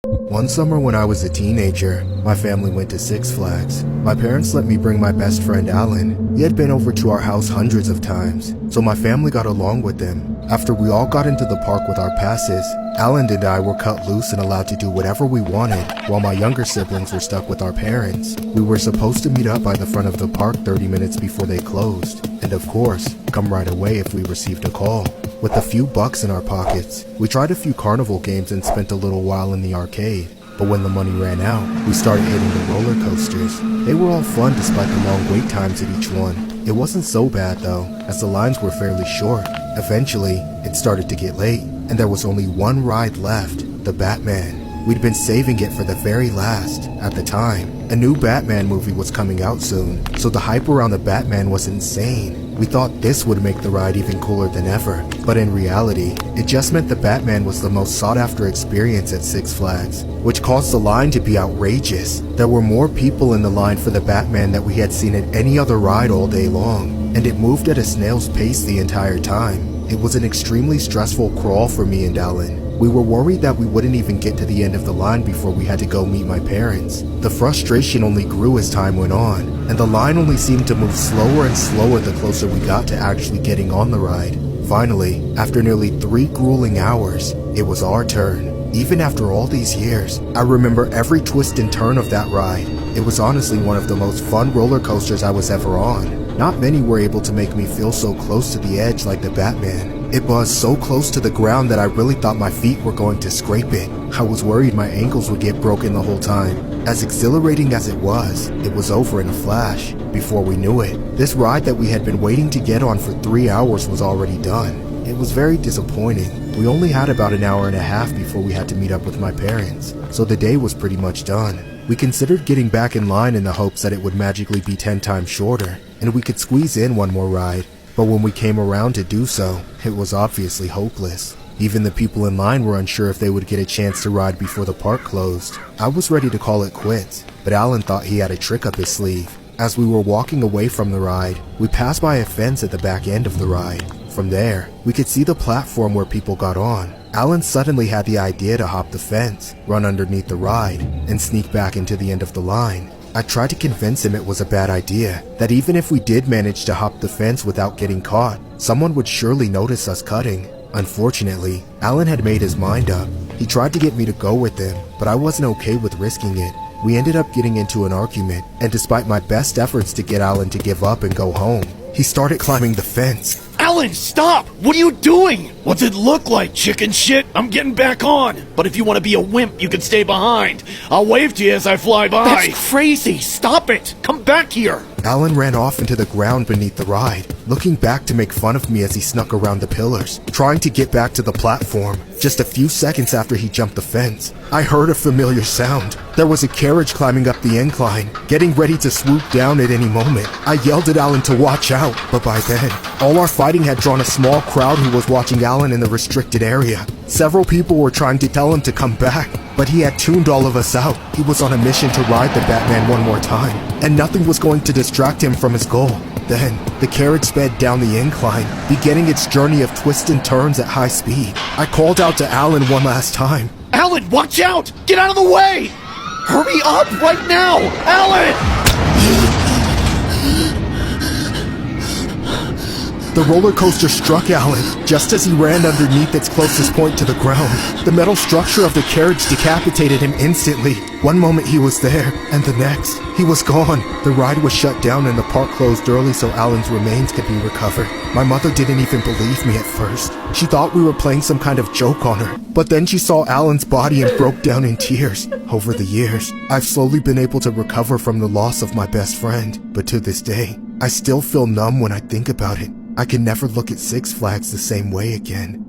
One summer when I was a teenager, my family went to Six Flags. My parents let me bring my best friend Alan. He had been over to our house hundreds of times, so my family got along with him. After we all got into the park with our passes, Alan and I were cut loose and allowed to do whatever we wanted, while my younger siblings were stuck with our parents. We were supposed to meet up by the front of the park 30 minutes before they closed, and of course, come right away if we received a call. With a few bucks in our pockets, we tried a few carnival games and spent a little while in the arcade. But when the money ran out, we started hitting the roller coasters. They were all fun despite the long wait times at each one. It wasn't so bad though, as the lines were fairly short. Eventually, it started to get late, and there was only one ride left, the Batman. We'd been saving it for the very last. At the time, a new Batman movie was coming out soon, so the hype around the Batman was insane. We thought this would make the ride even cooler than ever, but in reality, it just meant the Batman was the most sought-after experience at Six Flags, which caused the line to be outrageous. There were more people in the line for the Batman than we had seen at any other ride all day long, and it moved at a snail's pace the entire time. It was an extremely stressful crawl for me and Alan. We were worried that we wouldn't even get to the end of the line before we had to go meet my parents. The frustration only grew as time went on, and the line only seemed to move slower and slower the closer we got to actually getting on the ride. Finally, after nearly 3 grueling hours, it was our turn. Even after all these years, I remember every twist and turn of that ride. It was honestly one of the most fun roller coasters I was ever on. Not many were able to make me feel so close to the edge like the Batman. It buzzed so close to the ground that I really thought my feet were going to scrape it. I was worried my ankles would get broken the whole time. As exhilarating as it was over in a flash. Before we knew it, this ride that we had been waiting to get on for 3 hours was already done. It was very disappointing. We only had about an hour and a half before we had to meet up with my parents, so the day was pretty much done. We considered getting back in line in the hopes that it would magically be 10 times shorter, and we could squeeze in one more ride. But when we came around to do so, it was obviously hopeless. Even the people in line were unsure if they would get a chance to ride before the park closed. I was ready to call it quits, but Alan thought he had a trick up his sleeve. As we were walking away from the ride, we passed by a fence at the back end of the ride. From there, we could see the platform where people got on. Alan suddenly had the idea to hop the fence, run underneath the ride, and sneak back into the end of the line. I tried to convince him it was a bad idea, that even if we did manage to hop the fence without getting caught, someone would surely notice us cutting. Unfortunately, Alan had made his mind up. He tried to get me to go with him, but I wasn't okay with risking it. We ended up getting into an argument, and despite my best efforts to get Alan to give up and go home, he started climbing the fence. Alan, stop! What are you doing? What's it look like, chicken shit? I'm getting back on. But if you want to be a wimp, you can stay behind. I'll wave to you as I fly by. That's crazy! Stop it! Come back here! Alan ran off into the ground beneath the ride, looking back to make fun of me as he snuck around the pillars, trying to get back to the platform. Just a few seconds after he jumped the fence, I heard a familiar sound. There was a carriage climbing up the incline, getting ready to swoop down at any moment. I yelled at Alan to watch out, but by then, all our fighting had drawn a small crowd who was watching Alan in the restricted area. Several people were trying to tell him to come back, but he had tuned all of us out. He was on a mission to ride the Batman one more time, and nothing was going to distract him from his goal. Then, the carriage sped down the incline, beginning its journey of twists and turns at high speed. I called out to Alan one last time. Alan, watch out! Get out of the way! Hurry up right now! Alan! The roller coaster struck Alan just as he ran underneath its closest point to the ground. The metal structure of the carriage decapitated him instantly. One moment he was there, and the next, he was gone. The ride was shut down and the park closed early so Alan's remains could be recovered. My mother didn't even believe me at first. She thought we were playing some kind of joke on her. But then she saw Alan's body and broke down in tears. Over the years, I've slowly been able to recover from the loss of my best friend. But to this day, I still feel numb when I think about it. I can never look at Six Flags the same way again.